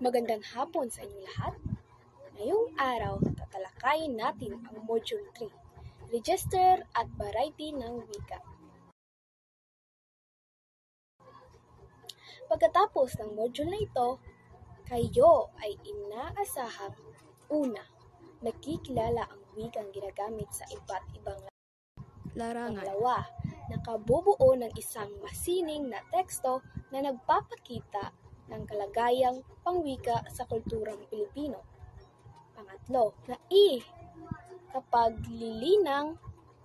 Magandang hapon sa inyong lahat. Ngayong araw, tatalakayin natin ang Module 3, Register at Variety ng Wika. Pagkatapos ng module na ito, kayo ay inaasahang una, nakikilala ang wikang ginagamit sa iba't ibang larangan. Pangalawa, nakabubuo ng isang masining na teksto na nagpapakita ng kalagayang pangwika sa kulturang Pilipino. Pangatlo, kapag lilinang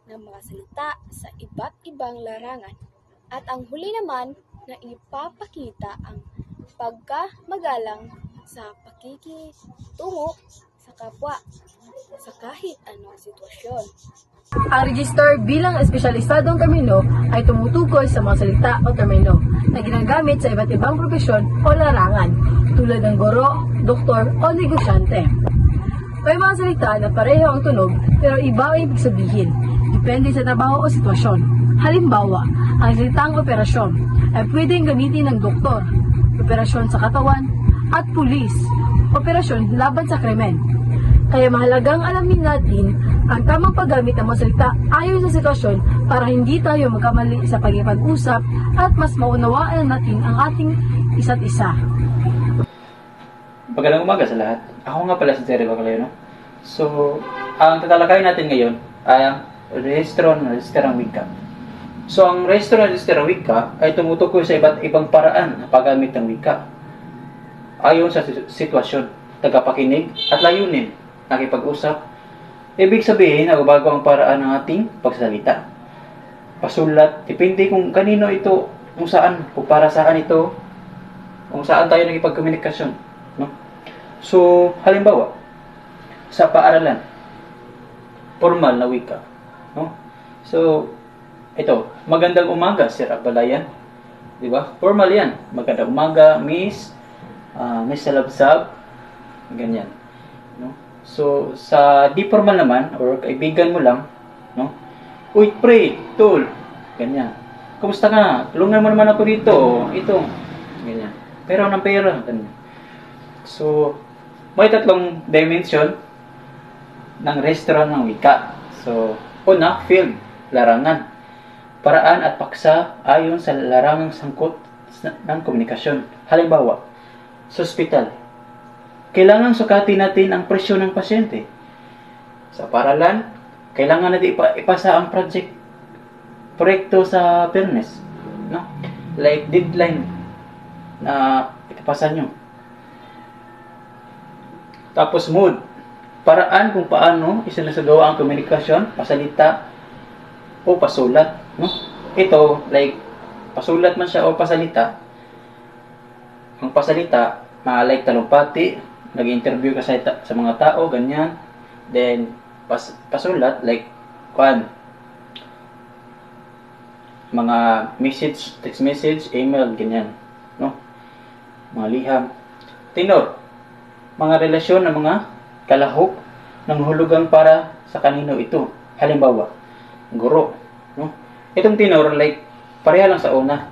ng mga salita sa iba't ibang larangan. At ang huli naman, na ipapakita ang pagkamagalang sa pakikitungo sa kapwa sa kahit anong sitwasyon. Ang register bilang espesyalisadong termino ay tumutukoy sa mga salita o termino na ginagamit sa iba't ibang propesyon o larangan tulad ng guro, doktor o negosyante. May mga salita na pareho ang tunog pero iba ang ibig sabihin, depende sa trabaho o sitwasyon. Halimbawa, ang salitang operasyon ay pwedeng gamitin ng doktor, operasyon sa katawan, at pulis, operasyon laban sa krimen. Kaya mahalagang alamin natin ang tamang paggamit ng mga salita ayon sa sitwasyon para hindi tayo magkamali sa pagkikipag-usap at mas maunawaan natin ang ating isa't isa. Magandang umaga sa lahat. Ako nga pala si Jerry Bacalero. So, ang tatalakayin natin ngayon ay ang rehistro ng wika. So, ang rehistro ng wika ay tumutukoy sa iba't ibang paraan ng paggamit ng wika ayon sa sitwasyon, tagapakinig at layunin, nakipag-usap. Ibig sabihin, nagbabago ang paraan ng ating pagsalita. Pasulat, depende kung kanino ito, kung saan, kung para saan ito, kung saan tayo nakipagkomunikasyon. No? So, halimbawa, sa paaralan, formal na wika. No? So, ito, magandang umaga, Sir Abalayan. Di ba? Formal yan. Magandang umaga, Miss Salabsab. Ganyan. No? So, sa di formal naman, or kaibigan mo lang, no? Uy, pre, tol. Ganyan. Kumusta ka? Tulungan mo naman ako dito. Ito. Ganyan. Pero ng pera. Ganyan. So, may tatlong dimension ng restaurant ng wika. So, una, field, larangan, paraan at paksa ayon sa larangang sangkot ng komunikasyon. Halimbawa, sa ospital, kailangan sukatin natin ang presyo ng pasyente. Sa paaralan, kailangan natin ipasa ang proyekto sa fairness. No? Like deadline na ipapasa nyo. Tapos mood, paraan kung paano isinasagawa ang komunikasyon, pasalita o pasulat. No? Ito, like, pasulat man siya o pasalita. Ang pasalita, like talumpati, nag-interview ka sa mga tao, ganyan. Then, pasulat, like, mga message, text message, email, ganyan. No? Mga liham. Tenor, mga relasyon ng mga kalahok ng hulugang para sa kanino ito. Halimbawa, guro. No? Itong tenor, like, pareha lang sa una.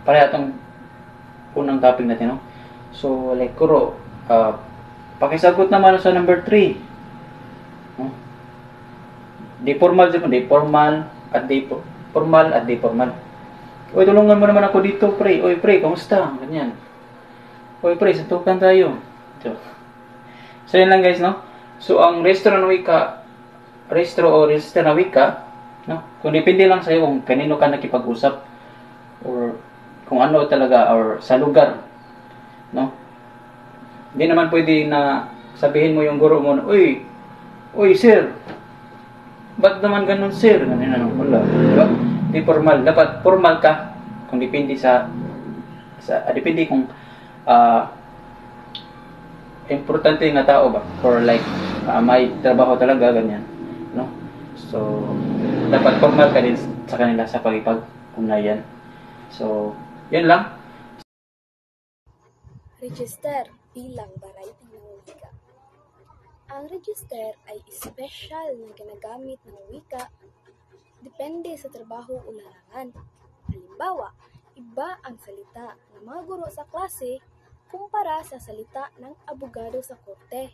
Pareha itong unang topic natin. No? So, like, guro, pakisagot naman sa number 3. No? Di formal at di formal. Uy, tulungan mo naman ako dito, pre. Uy, pre, kamusta? Ganyan. Uy, pre, suntukan tayo. So, yun lang guys, no? So, ang rehistro ng wika, no? Kung depende lang sa'yo kung kanino ka nakipag-usap or kung ano talaga or sa lugar, no? Hindi naman pwede na sabihin mo yung guro mo, uy, sir, ba't naman ganun, sir? Ganun na, wala. Diba? Di formal. Dapat formal ka kung depende depende kung importante nga tao ba or like may trabaho talaga, ganyan, no? So, dapat formal ka din sa kanila sa pagkipag-ugnayan. So, yun lang. Register bilang variety ng wika. Ang register ay espesyal na ginagamit ng wika depende sa trabaho o larangan. Halimbawa, iba ang salita ng mga guro sa klase kumpara sa salita ng abogado sa korte.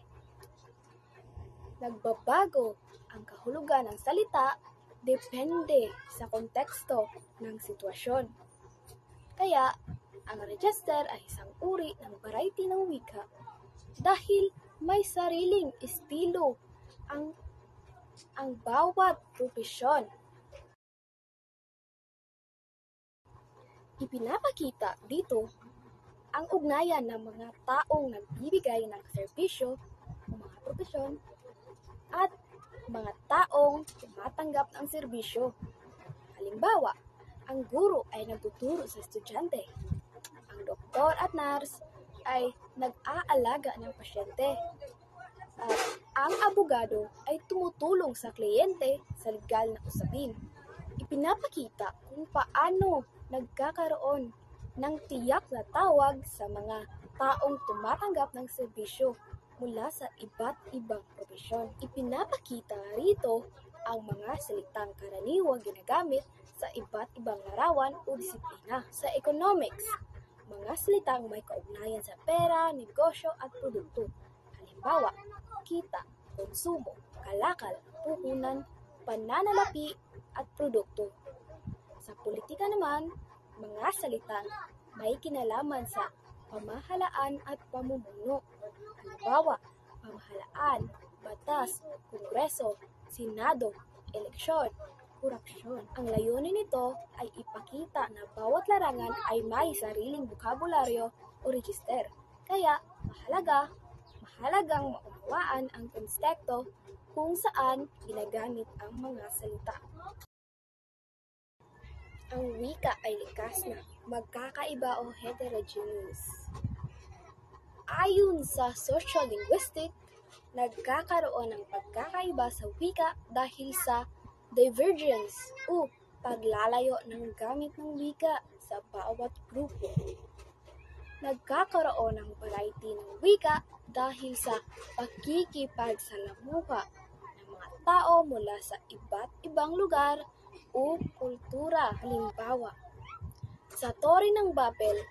Nagbabago ang kahulugan ng salita depende sa konteksto ng sitwasyon. Kaya, ang register ay isang uri ng variety ng wika dahil may sariling estilo ang bawat propesyon. Ipinapakita dito ang ugnayan ng mga taong nagbibigay ng serbisyo o mga propesyon at mga taong tumatanggap ng serbisyo. Halimbawa, ang guro ay nagtuturo sa estudyante. Ang doktor at nurse ay nag-aalaga ng pasyente. At ang abogado ay tumutulong sa kliyente sa legal na usapin. Ipinapakita kung paano nagkakaroon ng tiyak na tawag sa mga taong tumatanggap ng serbisyo mula sa iba't ibang propesyon. Ipinapakita rito ang mga salitang karaniwang ginagamit sa iba't ibang larawan o disiplina. Sa economics, mga salitang may kaugnayan sa pera, negosyo at produkto. Halimbawa, kita, konsumo, kalakal, puhunan, pananalapi at produkto. Sa politika naman, mga salitang may kinalaman sa pamahalaan at pamumuno. Halimbawa, pamahalaan, batas, kongreso, senado, eleksyon, korupsyon. Ang layunin nito ay ipakita na bawat larangan ay may sariling bokabularyo o register. Kaya, mahalagang maunawaan ang konteksto kung saan ginagamit ang mga salita. Ang wika ay likas na, magkakaiba o heterogeneous. Ayon sa social linguistic, nagkakaroon ng pagkakaiba sa wika dahil sa divergence o paglalayo ng gamit ng wika sa bawat grupo. Nagkakaroon ng variety ng wika dahil sa pakikipagsalamuha ng mga tao mula sa iba't ibang lugar o kultura. Halimbawa, sa Torre ng Babel,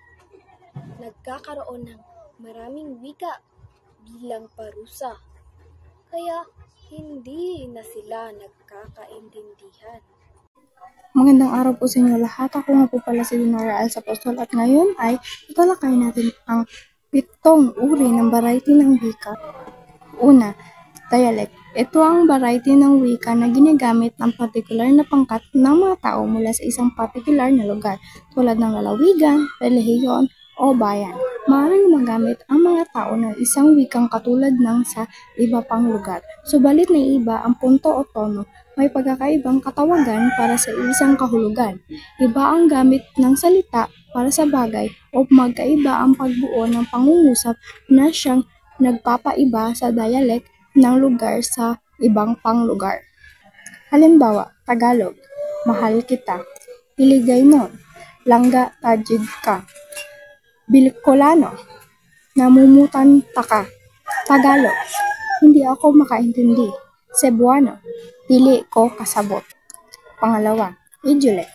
nagkakaroon ng maraming wika bilang parusa, kaya hindi na sila nagkakaintindihan. Magandang araw po sa inyo lahat. Ako nga po pala si Dinora Elsa Apostol at ngayon ay tatalakayin natin ang 7 uri ng variety ng wika. Una, dialect. Ito ang variety ng wika na ginagamit ng partikular na pangkat ng mga tao mula sa isang partikular na lugar tulad ng lalawigan, relihiyon, o bayan. Maaaring magamit ang mga tao ng isang wikang katulad ng sa iba pang lugar. Subalit naiiba ang punto o tono. May pagkakaibang katawagan para sa isang kahulugan. Iba ang gamit ng salita para sa bagay o magkaiba ang pagbuo ng pangungusap na siyang nagpapaiba sa dialect ng lugar sa ibang panglugar. Halimbawa, Tagalog, mahal kita. Iligaynon, langga tajid ka. Bicolano, namumutan ka. Tagalog, hindi ako makaintindi. Cebuano, dili ko kasabot. Pangalawa, Idiolect.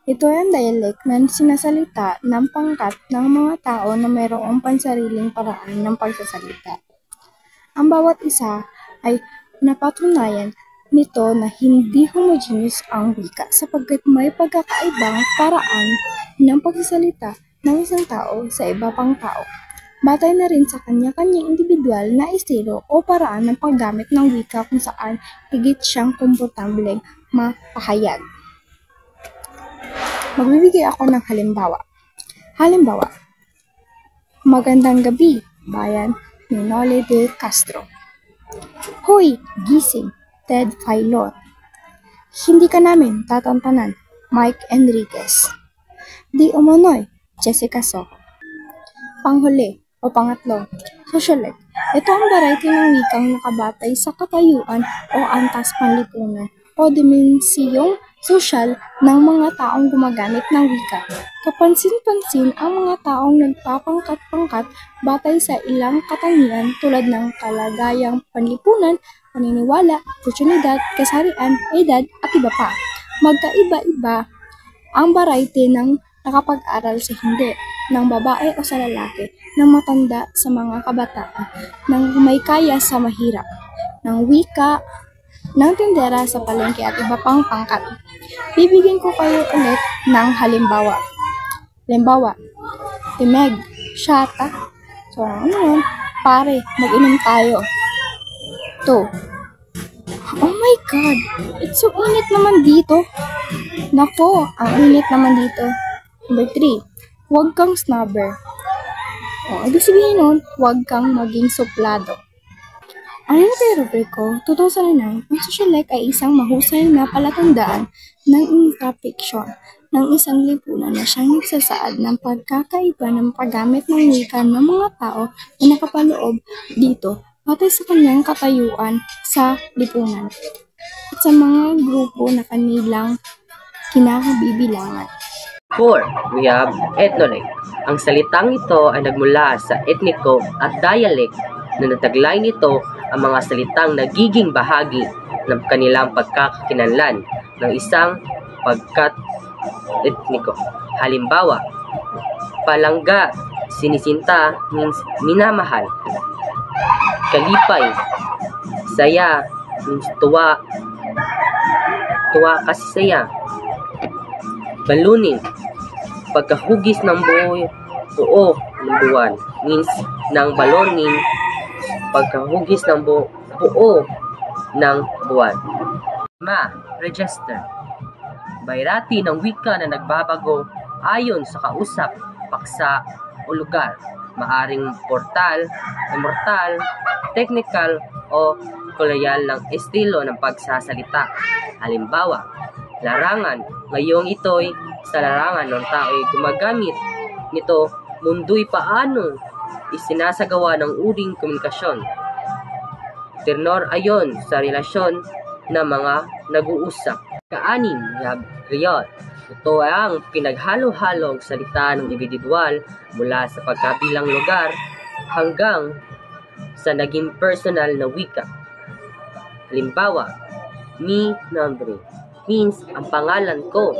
Ito ay ang dialect na sinasalita ng pangkat ng mga tao na mayroong pansariling paraan ng pagsasalita. Ang bawat isa ay napatunayan nito na hindi homogeneous ang wika sapagkat may pagkakaibang paraan ng pagsasalita ng isang tao sa iba pang tao. Batay na rin sa kanya-kanyang individual na estilo o paraan ng paggamit ng wika kung saan higit siyang komportableng mapahayag. Magbibigay ako ng halimbawa. Halimbawa, magandang gabi, bayan ni Nole de Castro. Hoy, gising, Ted Filon. Hindi ka namin tatantanan, Mike Enriquez. Di umano'y, Jessica Soho. Panghuli o pangatlo, socialite. Ito ang variety ng wikang nakabatay sa katayuan o antas panlipunan o dimensyong sosyal ng mga taong gumagamit ng wika. Kapansin-pansin ang mga taong nagpapangkat-pangkat batay sa ilang katangian tulad ng kalagayang panlipunan, paniniwala, oportunidad, kasarian, edad at iba pa. Magkaiba-iba ang variety ng nakapag-aral sa hindi. ng babae o sa lalaki, ng matanda sa mga kabataan, ng may kaya sa mahirap, ng wika, ng tindera sa palengke at iba pang pangkat. Bibigyan ko kayo ulit ng halimbawa. Halimbawa, Timeg, Shata. So, ano yun? Pare, mag-inom tayo. 2. Oh my God! It's so init naman dito. Nako, ang init naman dito. Number 3. Huwag kang snobber. Ibig sabihin nun, huwag kang maging suplado. Ayon kay Rubrico, 2009, ang socialite ay isang mahusay na palatandaan ng intrafiksyon ng isang lipunan na siyang nagsasaad ng pagkakaiba ng paggamit ng wika ng mga tao na nakapaloob dito batay sa kanyang katayuan sa lipunan at sa mga grupo na kanilang kinabibilangan. 4. We have ethnolect. Ang salitang ito ay nagmula sa etniko at dialect na nataglay nito ang mga salitang nagiging bahagi ng kanilang pagkakakinlanlan ng isang pagkat etniko. Halimbawa, palangga, sinisinta means minamahal. Kalipay, saya means tuwa. Tuwa kasi saya. Baluning, pagkahugis ng buo ng buwan means ng baloning, pagkahugis ng buo ng buwan. Register, bayrati ng wika na nagbabago ayon sa kausap, paksa o lugar. Maaring portal, immortal, technical o koloyal ng estilo ng pagsasalita. Halimbawa, larangan, ngayong ito'y sa larangan ng tao'y gumagamit nito, mundo'y paano isinasagawa ng uring komunikasyon. Tenor ayon sa relasyon ng mga nag-uusap. 6. Kriol. Ito ang pinaghalo-halong salita ng individual mula sa pagkabilang lugar hanggang sa naging personal na wika. Halimbawa, mi nombre means ang pangalan ko.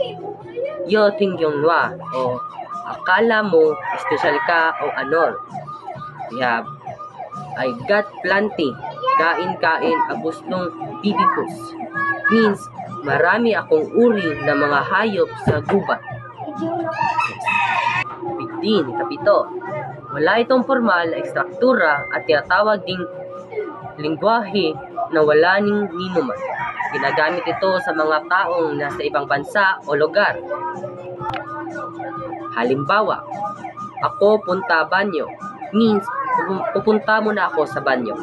Yo tingyong lwa o akala mo espesyal ka o anor. We have I got plenty, kain-kain abos nung bibipus means marami akong uri ng mga hayop sa gubat. 15. Kapito. Wala itong formal na ekstruktura at tinatawag ding lingwahe na wala ning ninuman. Ginagamit ito sa mga taong nasa ibang bansa o lugar. Halimbawa, ako punta banyo means pupunta muna ako sa banyo.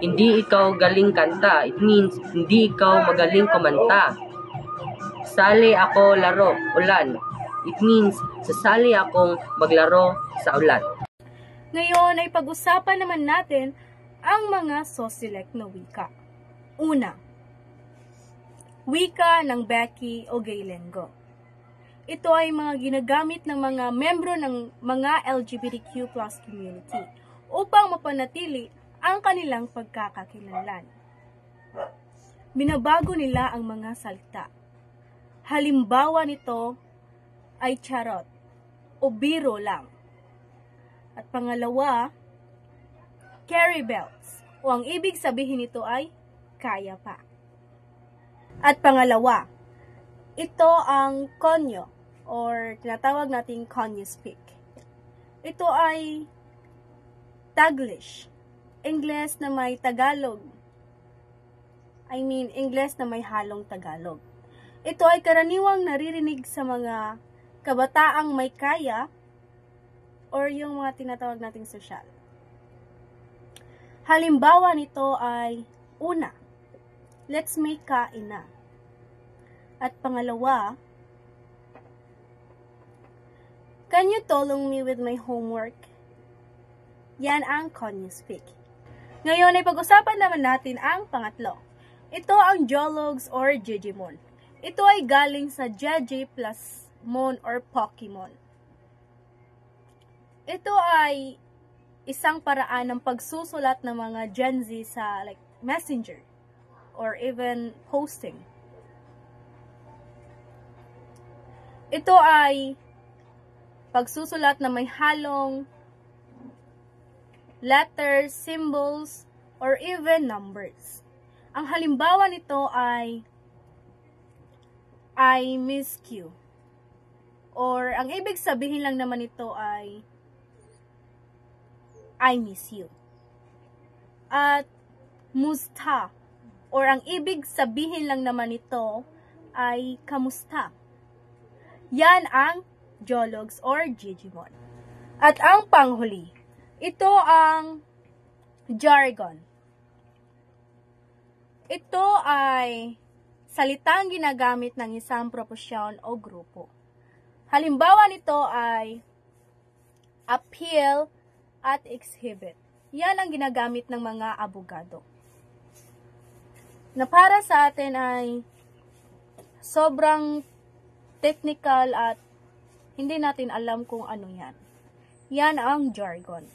Hindi ikaw galing kanta, it means hindi ikaw magaling kumanta. Sali ako laro, ulan, it means sasali akong maglaro sa ulan. Ngayon ay pag-usapan naman natin ang mga sociolect na wika. Una, wika ng Becky o Gaylengo. Ito ay mga ginagamit ng mga membro ng mga LGBTQ+ community upang mapanatili ang kanilang pagkakakilanlan. Binabago nila ang mga salita. Halimbawa nito ay charot o biro lang. At pangalawa, carry belts o ang ibig sabihin nito ay kaya pa. At pangalawa, ito ang konyo or tinatawag nating konyo speak. Ito ay Taglish, Ingles na may Tagalog. Ingles na may halong Tagalog. Ito ay karaniwang naririnig sa mga kabataang may kaya or yung mga tinatawag nating sosyal. Halimbawa nito ay una, let's make kain na. At pangalawa, can you tulong me with my homework? Yan ang can you speak. Ngayon ay pag-usapan naman natin ang pangatlo. Ito ang Jologs or Jejimon. Ito ay galing sa Jeje plus Mon or Pokemon. Ito ay isang paraan ng pagsusulat ng mga Gen Z sa like Messenger or even posting. Ito ay pagsusulat na may halong letters, symbols, or even numbers. Ang halimbawa nito ay I miss you. Or ang ibig sabihin lang naman nito ay I miss you. At musta, or ang ibig sabihin lang naman nito ay kamusta. Yan ang Jologs or Jijimon. At ang panghuli, ito ang jargon. Ito ay salitang ginagamit ng isang propesyon o grupo. Halimbawa nito ay appeal at exhibit. Yan ang ginagamit ng mga abogado. Na para sa atin ay sobrang technical at hindi natin alam kung ano yan. Yan ang jargon.